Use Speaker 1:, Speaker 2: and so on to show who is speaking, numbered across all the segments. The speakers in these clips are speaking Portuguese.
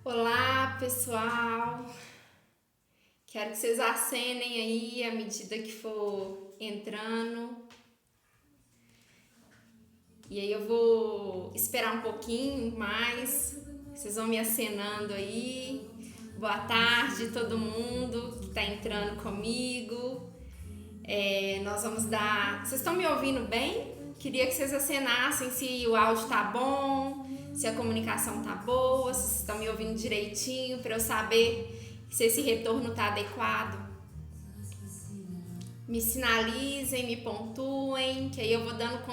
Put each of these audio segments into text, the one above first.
Speaker 1: Olá, pessoal! Quero que vocês acenem aí à medida que for entrando. E aí eu vou esperar um pouquinho mais. Vocês vão me acenando aí. Boa tarde, todo mundo que está entrando comigo. Nós vamos dar. Vocês estão me ouvindo bem? Queria que vocês acenassem se o áudio tá bom, se a comunicação tá boa, se vocês estão me ouvindo direitinho, para eu saber se esse retorno tá adequado. Me sinalizem, me pontuem, que aí eu vou dando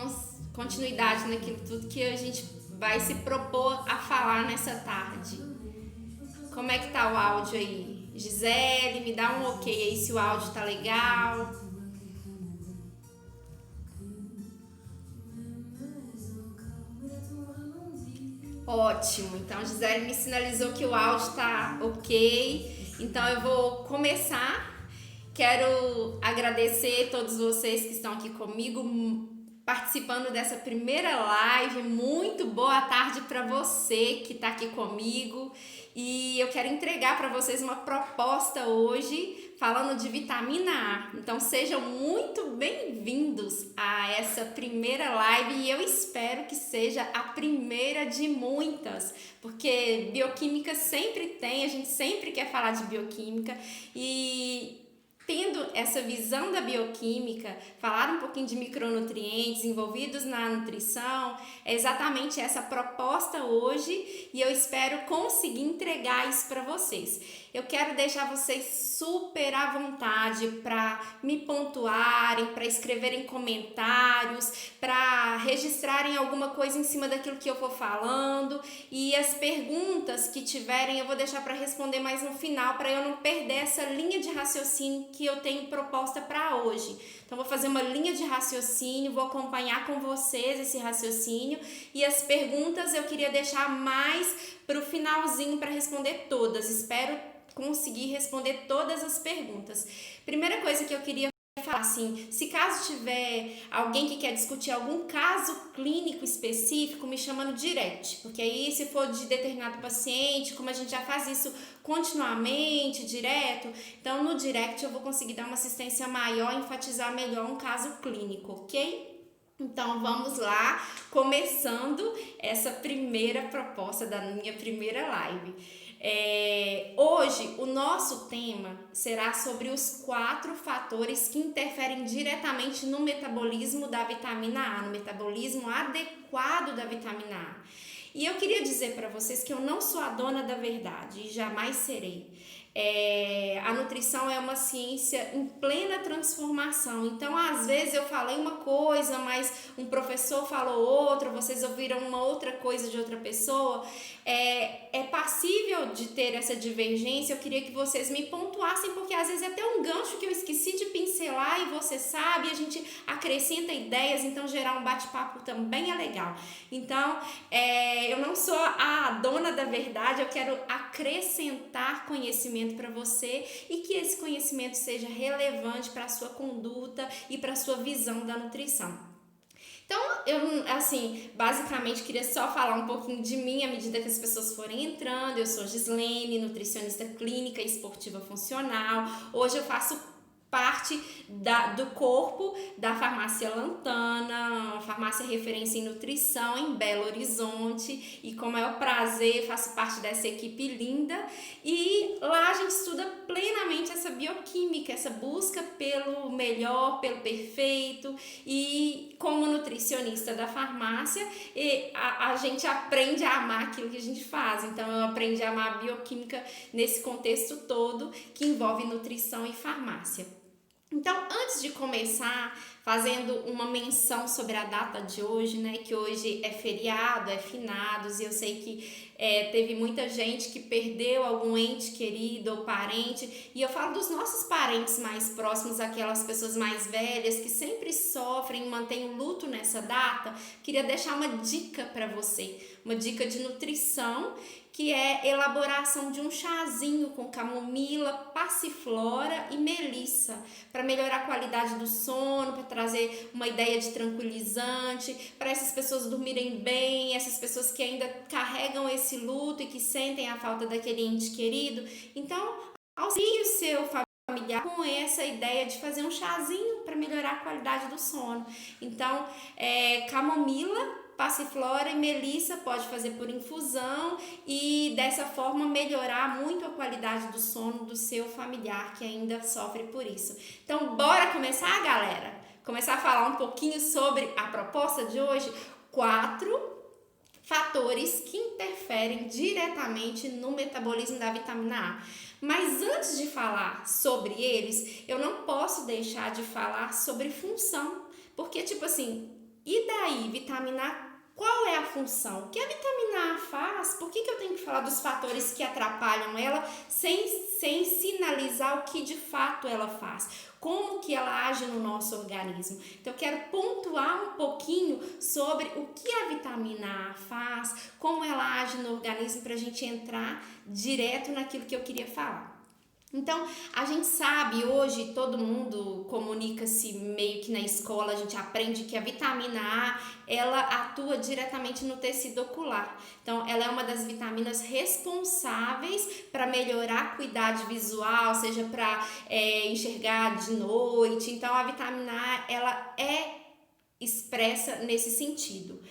Speaker 1: continuidade naquilo tudo que a gente vai se propor a falar nessa tarde. Como é que tá o áudio aí? Gisele, me dá um ok aí se o áudio tá legal. Ótimo, então Gisele me sinalizou que o áudio está ok, então eu vou começar. Quero agradecer a todos vocês que estão aqui comigo, participando dessa primeira live. Muito boa tarde para você que está aqui comigo. E eu quero entregar para vocês uma proposta hoje falando de vitamina A. Então sejam muito bem-vindos a essa primeira live e eu espero que seja a primeira de muitas, porque bioquímica sempre tem, a gente sempre quer falar de bioquímica e tendo essa visão da bioquímica, falar um pouquinho de micronutrientes envolvidos na nutrição, é exatamente essa proposta hoje e eu espero conseguir entregar isso para vocês. Eu quero deixar vocês super à vontade para me pontuarem, para escreverem comentários, para registrarem alguma coisa em cima daquilo que eu for falando e as perguntas que tiverem eu vou deixar para responder mais no final para eu não perder essa linha de raciocínio que eu tenho proposta para hoje. Então vou fazer uma linha de raciocínio, vou acompanhar com vocês esse raciocínio e as perguntas eu queria deixar mais para o finalzinho para responder todas. Espero conseguir responder todas as perguntas. Primeira coisa que eu queria falar assim, se caso tiver alguém que quer discutir algum caso clínico específico, me chama no direct, porque aí se for de determinado paciente, como a gente já faz isso continuamente, direto, então no direct eu vou conseguir dar uma assistência maior, enfatizar melhor um caso clínico, ok? Então vamos lá, começando essa primeira proposta da minha primeira live. Hoje o nosso tema será sobre os 4 fatores que interferem diretamente no metabolismo da vitamina A, no metabolismo adequado da vitamina A. E eu queria dizer para vocês que eu não sou a dona da verdade e jamais serei. A nutrição é uma ciência em plena transformação, então às vezes eu falei uma coisa, mas um professor falou outra, vocês ouviram uma outra coisa de outra pessoa. É passível de ter essa divergência. Eu queria que vocês me pontuassem, porque às vezes é até um gancho que eu esqueci de pincelar e você sabe, a gente acrescenta ideias, então gerar um bate-papo também é legal. Então eu não sou a dona da verdade, eu quero acrescentar conhecimento para você e que esse conhecimento seja relevante para a sua conduta e para a sua visão da nutrição. Então, eu, assim, basicamente queria só falar um pouquinho de mim à medida que as pessoas forem entrando. Eu sou Gislene, nutricionista clínica e esportiva funcional. Hoje eu faço parte do corpo da farmácia Lantana, uma farmácia referência em nutrição em Belo Horizonte, e com o maior prazer faço parte dessa equipe linda, e lá a gente estuda plenamente essa bioquímica, essa busca pelo melhor, pelo perfeito, e como nutricionista da farmácia, a gente aprende a amar aquilo que a gente faz. Então eu aprendi a amar a bioquímica nesse contexto todo que envolve nutrição e farmácia. Então, antes de começar fazendo uma menção sobre a data de hoje, né, que hoje é feriado, é finados, e eu sei que teve muita gente que perdeu algum ente querido ou parente, e eu falo dos nossos parentes mais próximos, aquelas pessoas mais velhas que sempre sofrem, mantêm o luto nessa data. Queria deixar uma dica para você, uma dica de nutrição, que é elaboração de um chazinho com camomila, passiflora e melissa, para melhorar a qualidade do sono, para trazer uma ideia de tranquilizante, para essas pessoas dormirem bem, essas pessoas que ainda carregam esse luto e que sentem a falta daquele ente querido. Então, auxilie o seu familiar com essa ideia de fazer um chazinho para melhorar a qualidade do sono. Então, camomila, passiflora e melissa pode fazer por infusão e dessa forma melhorar muito a qualidade do sono do seu familiar que ainda sofre por isso. Então, bora começar, galera? Começar a falar um pouquinho sobre a proposta de hoje? 4 fatores que interferem diretamente no metabolismo da vitamina A. Mas antes de falar sobre eles, eu não posso deixar de falar sobre função. Porque, tipo assim, e daí, vitamina A, qual é a função? O que a vitamina A faz? Por que eu tenho que falar dos fatores que atrapalham ela sem sinalizar o que de fato ela faz? Como que ela age no nosso organismo? Então, eu quero pontuar um pouquinho sobre o que a vitamina A faz, como ela age no organismo para a gente entrar direto naquilo que eu queria falar. Então, a gente sabe, hoje todo mundo comunica-se meio que na escola, a gente aprende que a vitamina A, ela atua diretamente no tecido ocular. Então, ela é uma das vitaminas responsáveis para melhorar a acuidade visual, seja para enxergar de noite. Então, a vitamina A, ela é expressa nesse sentido.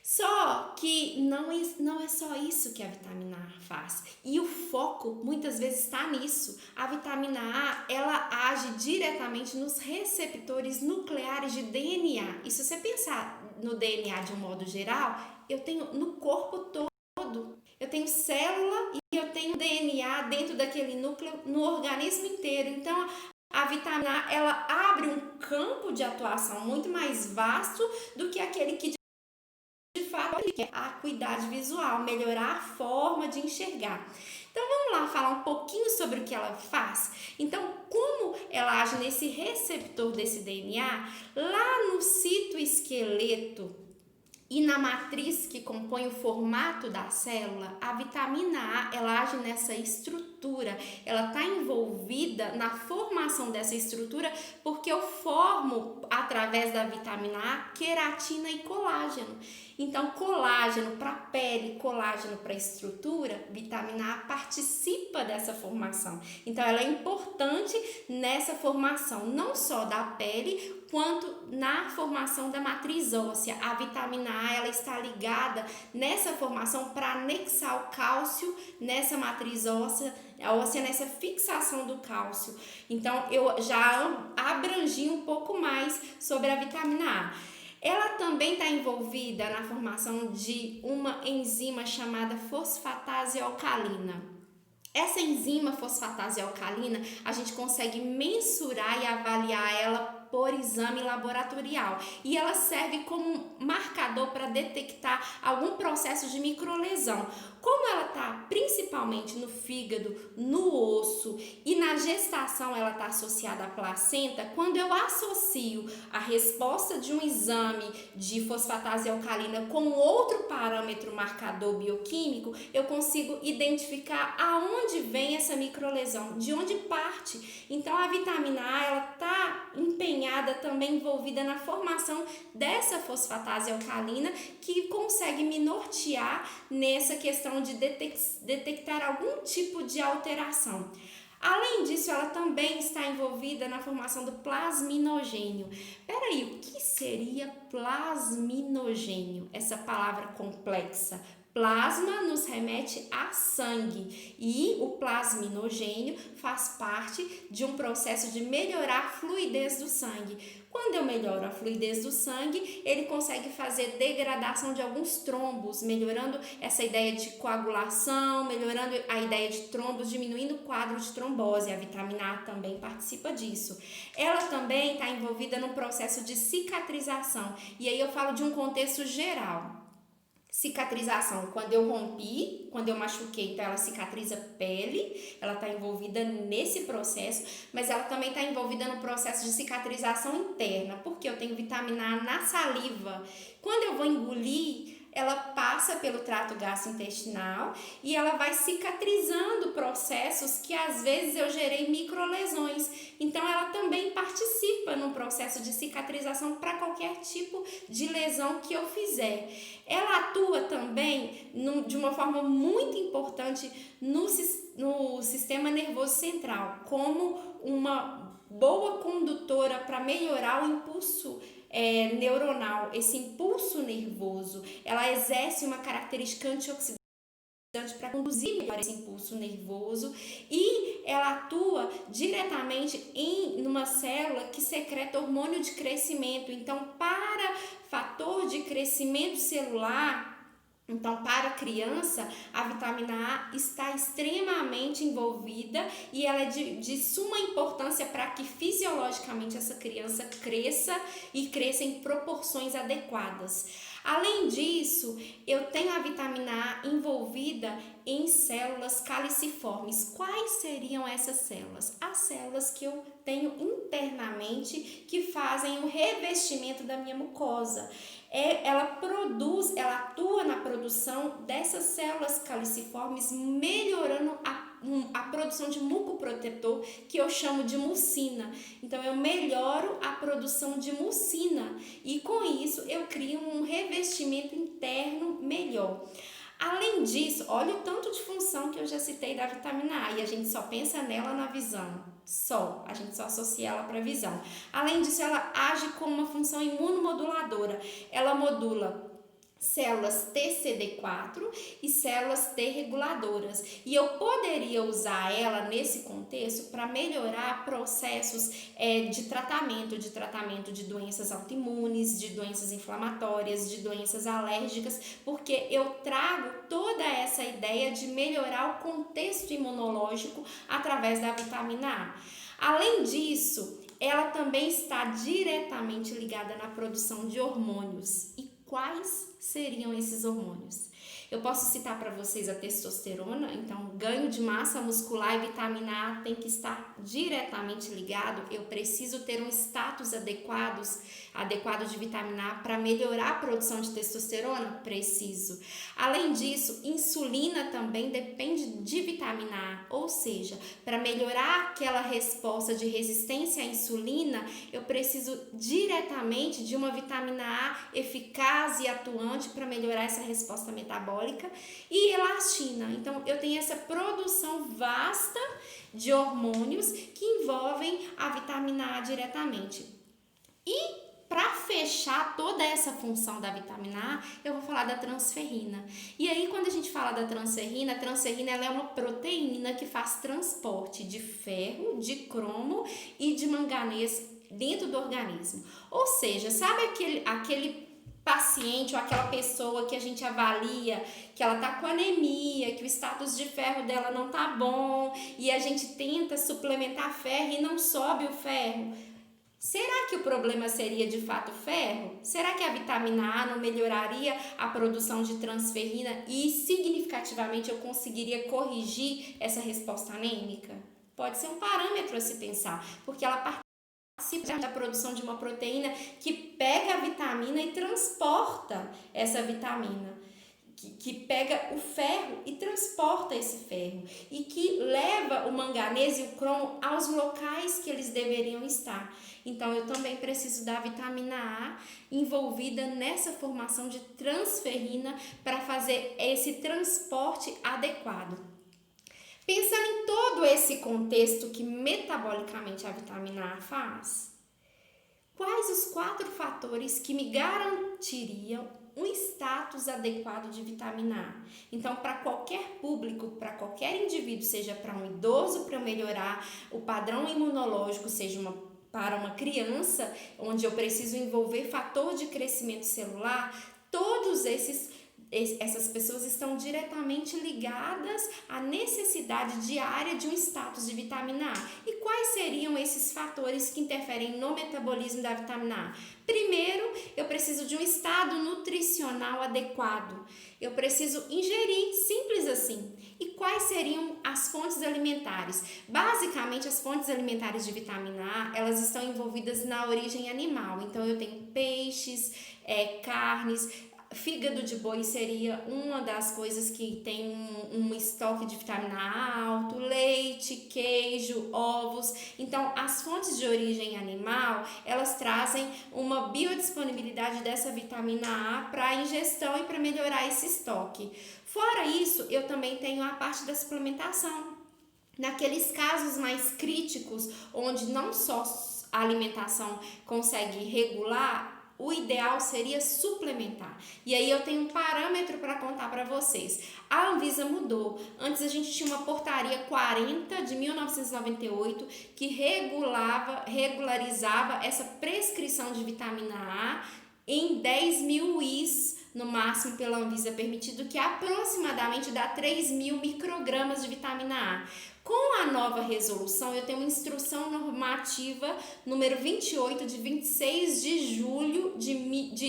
Speaker 1: Só que não é só isso que a vitamina A faz. E o foco muitas vezes está nisso. A vitamina A, ela age diretamente nos receptores nucleares de DNA. E se você pensar no DNA de um modo geral, eu tenho no corpo todo. Eu tenho célula e eu tenho DNA dentro daquele núcleo no organismo inteiro. Então, a vitamina A, ela abre um campo de atuação muito mais vasto do que aquele que de fato é a acuidade visual, melhorar a forma de enxergar. Então vamos lá falar um pouquinho sobre o que ela faz. Então, como ela age nesse receptor desse DNA, lá no citoesqueleto e na matriz que compõe o formato da célula, a vitamina A, ela age nessa estrutura, ela está envolvida na formação dessa estrutura porque eu formo, através da vitamina A, queratina e colágeno. Então, colágeno para a pele, colágeno para a estrutura, vitamina A participa dessa formação. Então, ela é importante nessa formação, não só da pele, quanto na formação da matriz óssea. A vitamina A, ela está ligada nessa formação para anexar o cálcio nessa matriz óssea, nessa fixação do cálcio. Então, eu já abrangi um pouco mais sobre a vitamina A. Ela também está envolvida na formação de uma enzima chamada fosfatase alcalina. Essa enzima fosfatase alcalina, a gente consegue mensurar e avaliar ela por exame laboratorial e ela serve como marcador para detectar algum processo de microlesão. Como ela está principalmente no fígado, no osso e na gestação ela está associada à placenta, quando eu associo a resposta de um exame de fosfatase alcalina com outro parâmetro marcador bioquímico, eu consigo identificar aonde vem essa microlesão, de onde parte. Então a vitamina A, ela está empenhada também envolvida na formação dessa fosfatase alcalina que consegue me nortear nessa questão de detectar algum tipo de alteração. Além disso, ela também está envolvida na formação do plasminogênio. Peraí, o que seria plasminogênio? Essa palavra complexa. Plasma nos remete a sangue e o plasminogênio faz parte de um processo de melhorar a fluidez do sangue. Quando eu melhoro a fluidez do sangue, ele consegue fazer degradação de alguns trombos, melhorando essa ideia de coagulação, melhorando a ideia de trombos, diminuindo o quadro de trombose. A vitamina A também participa disso. Ela também está envolvida no processo de cicatrização. E aí eu falo de um contexto geral. Cicatrização, quando eu rompi, quando eu machuquei, então ela cicatriza pele, ela está envolvida nesse processo, mas ela também está envolvida no processo de cicatrização interna, porque eu tenho vitamina A na saliva. Quando eu vou engolir ela passa pelo trato gastrointestinal e ela vai cicatrizando processos que às vezes eu gerei microlesões. Então ela também participa no processo de cicatrização para qualquer tipo de lesão que eu fizer. Ela atua também de uma forma muito importante no sistema nervoso central, como uma boa condutora para melhorar o impulso neuronal, esse impulso nervoso. Ela exerce uma característica antioxidante para conduzir melhor esse impulso nervoso e ela atua diretamente numa célula que secreta hormônio de crescimento. Então, para fator de crescimento celular, então, para a criança, a vitamina A está extremamente envolvida e ela é de suma importância para que fisiologicamente essa criança cresça e cresça em proporções adequadas. Além disso, eu tenho a vitamina A envolvida em células caliciformes. Quais seriam essas células? As células que eu tenho internamente que fazem o revestimento da minha mucosa. Ela atua na produção dessas células caliciformes, melhorando a produção de mucoprotetor, que eu chamo de mucina. Então, eu melhoro a produção de mucina e, com isso, eu crio um revestimento interno melhor. Além disso, olha o tanto de função que eu já citei da vitamina A e a gente só pensa nela na visão. A gente só associa ela para a visão. Além disso, ela age como uma função imunomoduladora. Ela modula células TCD4 e células T reguladoras. E eu poderia usar ela nesse contexto para melhorar processos de tratamento de doenças autoimunes, de doenças inflamatórias, de doenças alérgicas, porque eu trago toda essa ideia de melhorar o contexto imunológico através da vitamina A. Além disso, ela também está diretamente ligada na produção de hormônios. E quais seriam esses hormônios? Eu posso citar para vocês a testosterona, então ganho de massa muscular e vitamina A tem que estar diretamente ligado. Eu preciso ter um status adequado de vitamina A para melhorar a produção de testosterona? Preciso. Além disso, insulina também depende de vitamina A, ou seja, para melhorar aquela resposta de resistência à insulina, eu preciso diretamente de uma vitamina A eficaz e atuante para melhorar essa resposta metabólica. E elastina. Então, eu tenho essa produção vasta de hormônios que envolvem a vitamina A diretamente. E para fechar toda essa função da vitamina A, eu vou falar da transferrina. E aí, quando a gente fala da transferrina, a transferrina ela é uma proteína que faz transporte de ferro, de cromo e de manganês dentro do organismo. Ou seja, sabe aquele paciente ou aquela pessoa que a gente avalia que ela tá com anemia, que o status de ferro dela não tá bom e a gente tenta suplementar ferro e não sobe o ferro? Será que o problema seria de fato ferro? Será que a vitamina A não melhoraria a produção de transferrina e significativamente eu conseguiria corrigir essa resposta anêmica? Pode ser um parâmetro a se pensar, porque ela participa da produção de uma proteína que pega a vitamina e transporta essa vitamina, que pega o ferro e transporta esse ferro e que leva o manganês e o cromo aos locais que eles deveriam estar. Então, eu também preciso da vitamina A envolvida nessa formação de transferrina para fazer esse transporte adequado. Pensando em todo esse contexto que metabolicamente a vitamina A faz, quais os 4 fatores que me garantiriam um status adequado de vitamina A? Então, para qualquer público, para qualquer indivíduo, seja para um idoso, para eu melhorar o padrão imunológico, seja para uma criança, onde eu preciso envolver fator de crescimento celular, todos essas pessoas estão diretamente ligadas à necessidade diária de um status de vitamina A. E quais seriam esses fatores que interferem no metabolismo da vitamina A? Primeiro, eu preciso de um estado nutricional adequado. Eu preciso ingerir, simples assim. E quais seriam as fontes alimentares? Basicamente, as fontes alimentares de vitamina A, elas estão envolvidas na origem animal. Então, eu tenho peixes, carnes, Fígado de boi seria uma das coisas que tem um estoque de vitamina A alto, leite, queijo, ovos. Então, as fontes de origem animal, elas trazem uma biodisponibilidade dessa vitamina A para ingestão e para melhorar esse estoque. Fora isso, eu também tenho a parte da suplementação. Naqueles casos mais críticos, onde não só a alimentação consegue regular, o ideal seria suplementar. E aí eu tenho um parâmetro para contar para vocês. A Anvisa mudou. Antes a gente tinha uma portaria 40 de 1998 que regularizava essa prescrição de vitamina A em 10.000 IS no máximo pela Anvisa permitido, que aproximadamente dá 3.000 microgramas de vitamina A. Com a nova resolução, eu tenho uma instrução normativa número 28 de 26 de julho de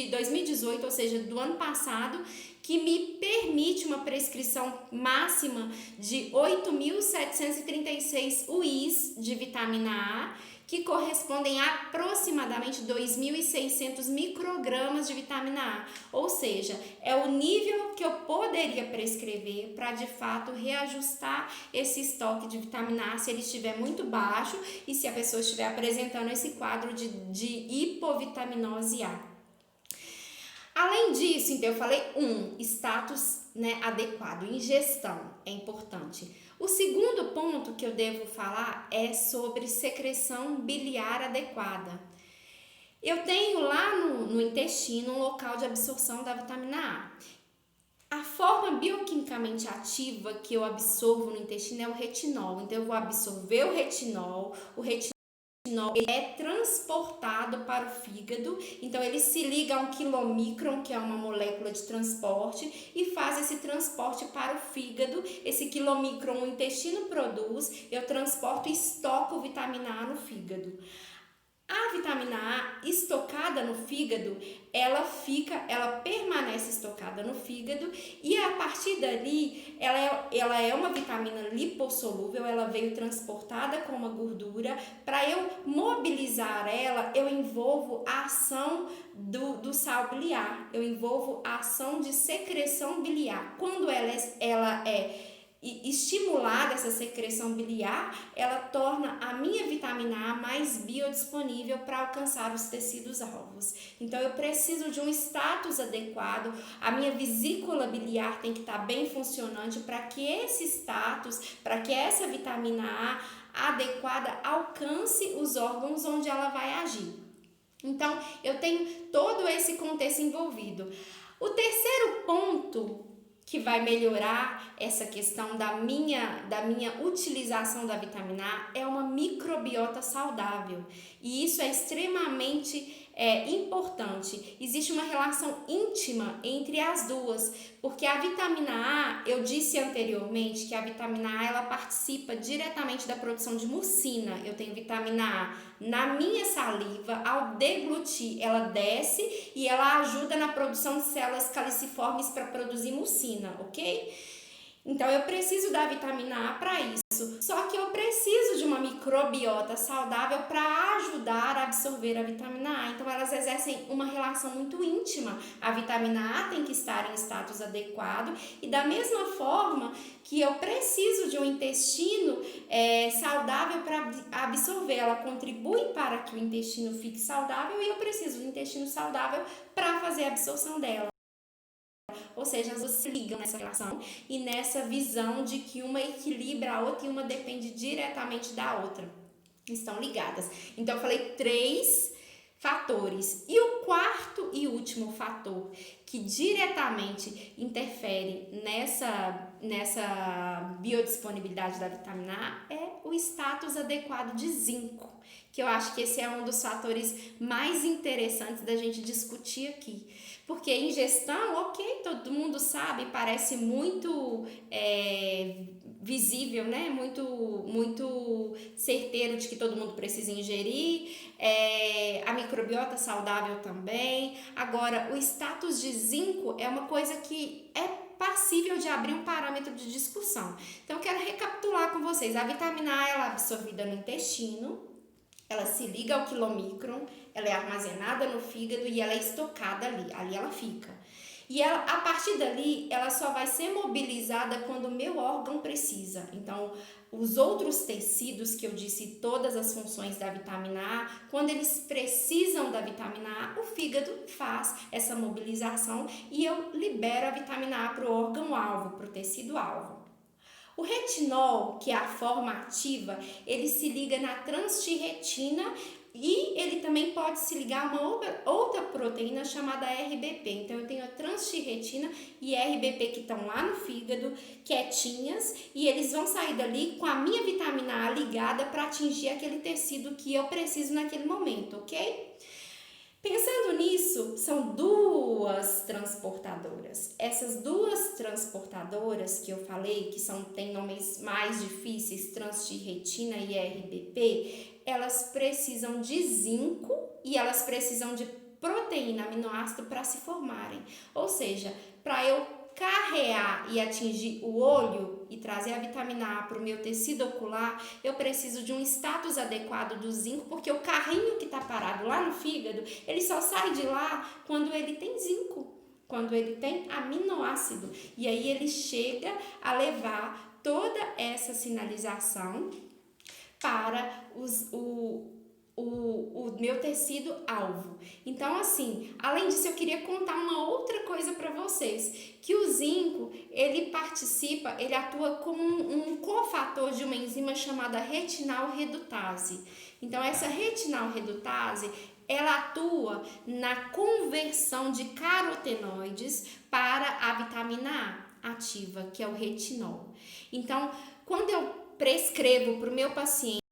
Speaker 1: 2018, ou seja, do ano passado, que me permite uma prescrição máxima de 8.736 UIs de vitamina A, que correspondem a aproximadamente 2.600 microgramas de vitamina A. Ou seja, é o nível que eu poderia prescrever para, de fato, reajustar esse estoque de vitamina A se ele estiver muito baixo e se a pessoa estiver apresentando esse quadro de hipovitaminose A. Além disso, então, eu falei status, adequado, ingestão, é importante. O segundo ponto que eu devo falar é sobre secreção biliar adequada. Eu tenho lá no intestino um local de absorção da vitamina A. A forma bioquimicamente ativa que eu absorvo no intestino é o retinol. Então, eu vou absorver o retinol ele é transportado para o fígado, então ele se liga a um quilomicron, que é uma molécula de transporte, e faz esse transporte para o fígado. Esse quilomicron o intestino produz, eu transporto e estoco vitamina A no fígado. A vitamina A estocada no fígado, ela permanece estocada no fígado e a partir dali, ela é uma vitamina lipossolúvel, ela veio transportada com uma gordura. Para eu mobilizar ela, eu envolvo a ação do sal biliar, eu envolvo a ação de secreção biliar. Quando ela é estimulada, essa secreção biliar, ela torna a minha vitamina A mais biodisponível para alcançar os tecidos alvos. Então eu preciso de um status adequado, a minha vesícula biliar tem que estar bem funcionante para que esse status, para que essa vitamina A adequada alcance os órgãos onde ela vai agir. Então eu tenho todo esse contexto envolvido. O terceiro ponto que vai melhorar essa questão da minha utilização da vitamina A é uma microbiota saudável. E isso é extremamente importante. Existe uma relação íntima entre as duas, porque a vitamina A, eu disse anteriormente que a vitamina A ela participa diretamente da produção de mucina. Eu tenho vitamina A na minha saliva, ao deglutir, ela desce e ela ajuda na produção de células caliciformes para produzir mucina, ok? Então eu preciso da vitamina A para isso. Só que eu preciso de uma microbiota saudável para ajudar a absorver a vitamina A. Então elas exercem uma relação muito íntima. A vitamina A tem que estar em status adequado e da mesma forma que eu preciso de um intestino saudável para absorver. Ela contribui para que o intestino fique saudável e eu preciso de um intestino saudável para fazer a absorção dela. Ou seja, as duas se ligam nessa relação e nessa visão de que uma equilibra a outra e uma depende diretamente da outra. Estão ligadas. Então, eu falei 3 fatores. E o quarto e último fator que diretamente interfere nessa biodisponibilidade da vitamina A é o status adequado de zinco, que eu acho que esse é um dos fatores mais interessantes da gente discutir aqui. Porque ingestão, ok, todo mundo sabe, parece muito visível, né? Muito certeiro de que todo mundo precisa ingerir, a microbiota saudável também. Agora, o status de zinco é uma coisa que é passível de abrir um parâmetro de discussão. Então, eu quero recapitular com vocês. A vitamina A ela é absorvida no intestino, ela se liga ao quilomicron, ela é armazenada no fígado e ela é estocada ali ela fica. E ela, a partir dali, ela só vai ser mobilizada quando o meu órgão precisa. Então, os outros tecidos que eu disse, todas as funções da vitamina A, quando eles precisam da vitamina A, o fígado faz essa mobilização e eu libero a vitamina A para o órgão-alvo, para o tecido-alvo. O retinol, que é a forma ativa, ele se liga na transtirretina e ele também pode se ligar a uma outra proteína chamada RBP. Então, eu tenho a transtirretina e RBP que estão lá no fígado, quietinhas, e eles vão sair dali com a minha vitamina A ligada para atingir aquele tecido que eu preciso naquele momento, ok? Pensando nisso, são duas transportadoras. Essas duas transportadoras que eu falei, que têm nomes mais difíceis, transtirretina e RBP, elas precisam de zinco e elas precisam de proteína, aminoácido para se formarem. Ou seja, para eu carrear e atingir o olho e trazer a vitamina A para o meu tecido ocular, eu preciso de um status adequado do zinco, porque o carrinho que está parado lá no fígado, ele só sai de lá quando ele tem zinco, quando ele tem aminoácido. E aí ele chega a levar toda essa sinalização para o meu tecido alvo. Então, assim, além disso, eu queria contar uma outra coisa para vocês, que o zinco, ele atua como um cofator de uma enzima chamada retinal redutase. Então, essa retinal redutase, ela atua na conversão de carotenoides para a vitamina A ativa, que é o retinol. Então, quando eu prescrevo para o meu paciente,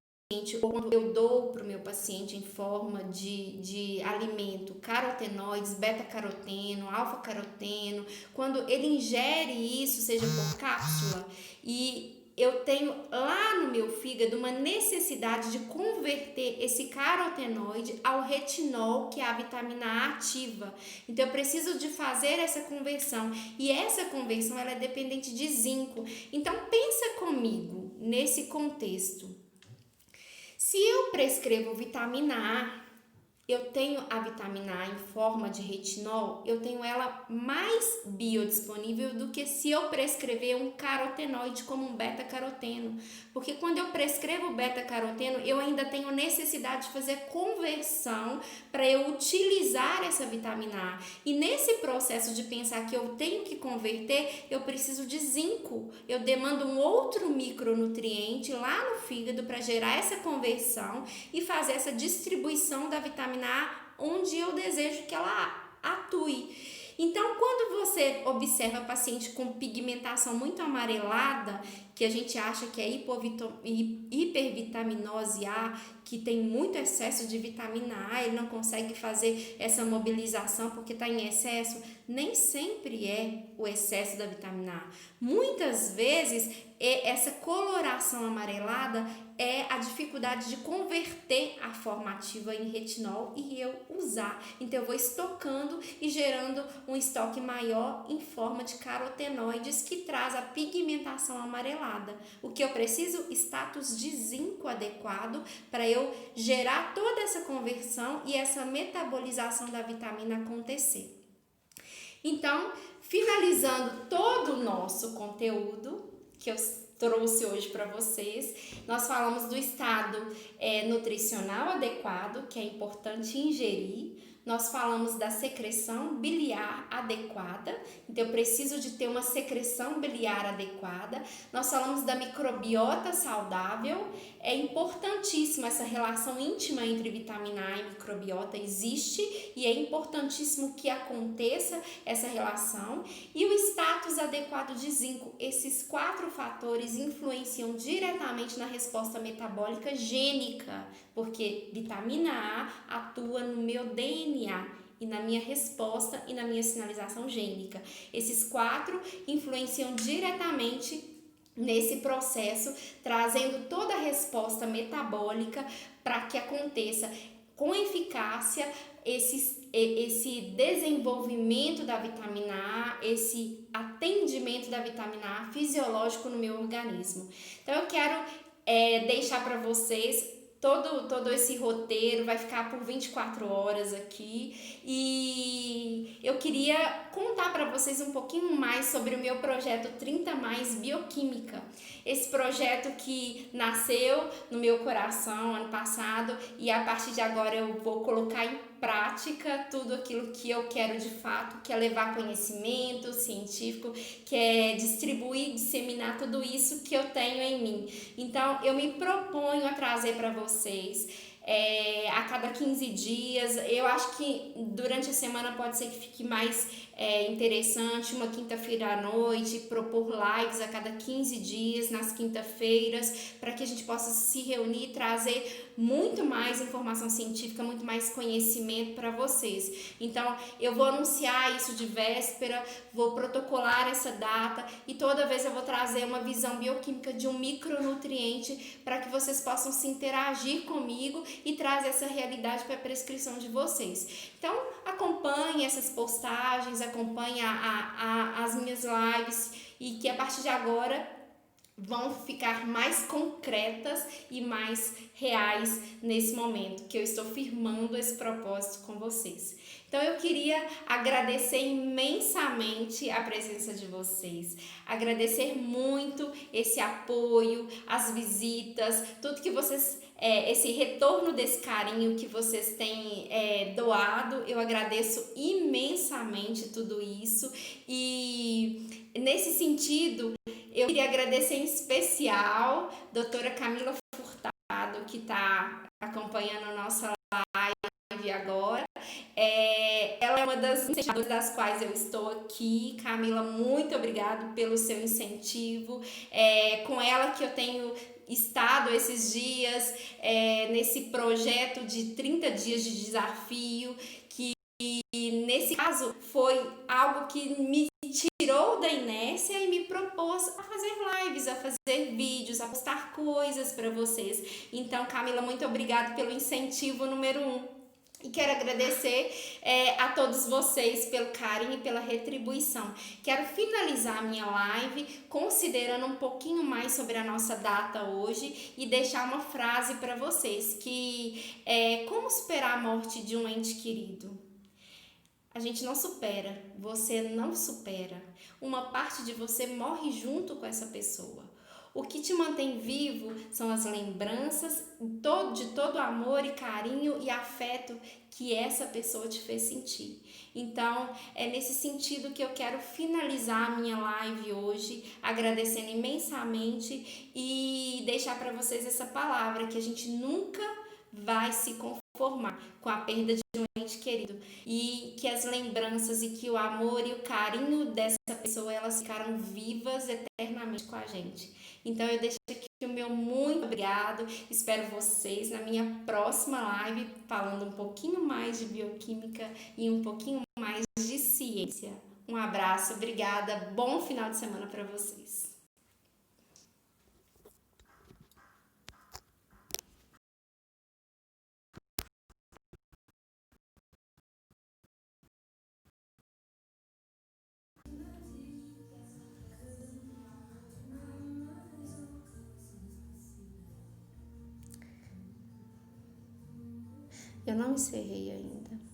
Speaker 1: ou quando eu dou para o meu paciente em forma de alimento carotenoides, beta-caroteno, alfa-caroteno, quando ele ingere isso, seja por cápsula, e eu tenho lá no meu fígado uma necessidade de converter esse carotenoide ao retinol, que é a vitamina A ativa. Então, eu preciso de fazer essa conversão, e essa conversão ela é dependente de zinco. Então, pensa comigo nesse contexto. Se eu prescrevo vitamina A, eu tenho a vitamina A em forma de retinol, eu tenho ela mais biodisponível do que se eu prescrever um carotenoide como um beta-caroteno. Porque quando eu prescrevo beta-caroteno, eu ainda tenho necessidade de fazer conversão para eu utilizar essa vitamina A. E nesse processo de pensar que eu tenho que converter, eu preciso de zinco. Eu demando um outro micronutriente lá no fígado para gerar essa conversão e fazer essa distribuição da vitamina A onde eu desejo que ela atue. Então, quando você observa paciente com pigmentação muito amarelada, que a gente acha que é hipervitaminose A, que tem muito excesso de vitamina A, ele não consegue fazer essa mobilização porque está em excesso, nem sempre é o excesso da vitamina A. Muitas vezes, essa coloração amarelada é a dificuldade de converter a forma ativa em retinol e eu usar. Então, eu vou estocando e gerando um estoque maior em forma de carotenoides que traz a pigmentação amarelada. O que eu preciso? Status de zinco adequado para eu gerar toda essa conversão e essa metabolização da vitamina acontecer. Então, finalizando todo o nosso conteúdo que eu trouxe hoje para vocês, nós falamos do estado nutricional adequado, que é importante ingerir. Nós falamos da secreção biliar adequada, então eu preciso de ter uma secreção biliar adequada. Nós falamos da microbiota saudável, é importantíssima essa relação íntima entre vitamina A e microbiota, existe e é importantíssimo que aconteça essa relação. E o status adequado de zinco, esses 4 fatores influenciam diretamente na resposta metabólica gênica, porque vitamina A atua no meu DNA e na minha resposta e na minha sinalização gênica. Esses 4 influenciam diretamente nesse processo, trazendo toda a resposta metabólica para que aconteça com eficácia esse desenvolvimento da vitamina A, esse atendimento da vitamina A fisiológico no meu organismo. Então, eu quero deixar para vocês todo esse roteiro vai ficar por 24 horas aqui e eu queria contar para vocês um pouquinho mais sobre o meu projeto 30 Mais Bioquímica. Esse projeto que nasceu no meu coração ano passado e a partir de agora eu vou colocar em prática tudo aquilo que eu quero de fato, que é levar conhecimento científico, que é distribuir, disseminar tudo isso que eu tenho em mim. Então, eu me proponho a trazer para vocês a cada 15 dias. Eu acho que durante a semana pode ser que fique mais interessante, uma quinta-feira à noite, propor lives a cada 15 dias, nas quinta-feiras, para que a gente possa se reunir e trazer muito mais informação científica, muito mais conhecimento para vocês. Então, eu vou anunciar isso de véspera, vou protocolar essa data e toda vez eu vou trazer uma visão bioquímica de um micronutriente para que vocês possam se interagir comigo e trazer essa realidade para a prescrição de vocês. Então, acompanhe essas postagens, acompanhe as minhas lives e que a partir de agora vão ficar mais concretas e mais reais nesse momento que eu estou firmando esse propósito com vocês. Então eu queria agradecer imensamente a presença de vocês, agradecer muito esse apoio, as visitas, tudo que vocês, esse retorno desse carinho que vocês têm doado, eu agradeço imensamente tudo isso e nesse sentido eu queria agradecer em especial a doutora Camila Furtado, que está acompanhando a nossa live agora. Ela é uma das incentivadoras das quais eu estou aqui. Camila, muito obrigado pelo seu incentivo. Com ela que eu tenho estado esses dias nesse projeto de 30 dias de desafio, que nesse caso foi algo que me tirou da inércia e me propôs a fazer lives, a fazer vídeos, a postar coisas para vocês. Então, Camila, muito obrigada pelo incentivo número 1. E quero agradecer a todos vocês pelo carinho e pela retribuição. Quero finalizar a minha live considerando um pouquinho mais sobre a nossa data hoje e deixar uma frase para vocês, que é: como superar a morte de um ente querido? A gente não supera, você não supera. Uma parte de você morre junto com essa pessoa. O que te mantém vivo são as lembranças de todo amor e carinho e afeto que essa pessoa te fez sentir. Então, é nesse sentido que eu quero finalizar a minha live hoje, agradecendo imensamente e deixar para vocês essa palavra, que a gente nunca vai se conformar com a perda de um ente querido e que as lembranças e que o amor e o carinho dessa pessoa, elas ficaram vivas eternamente com a gente. Então eu deixo aqui o meu muito obrigado, espero vocês na minha próxima live falando um pouquinho mais de bioquímica e um pouquinho mais de ciência. Um abraço, obrigada, bom final de semana para vocês. Eu não encerrei ainda.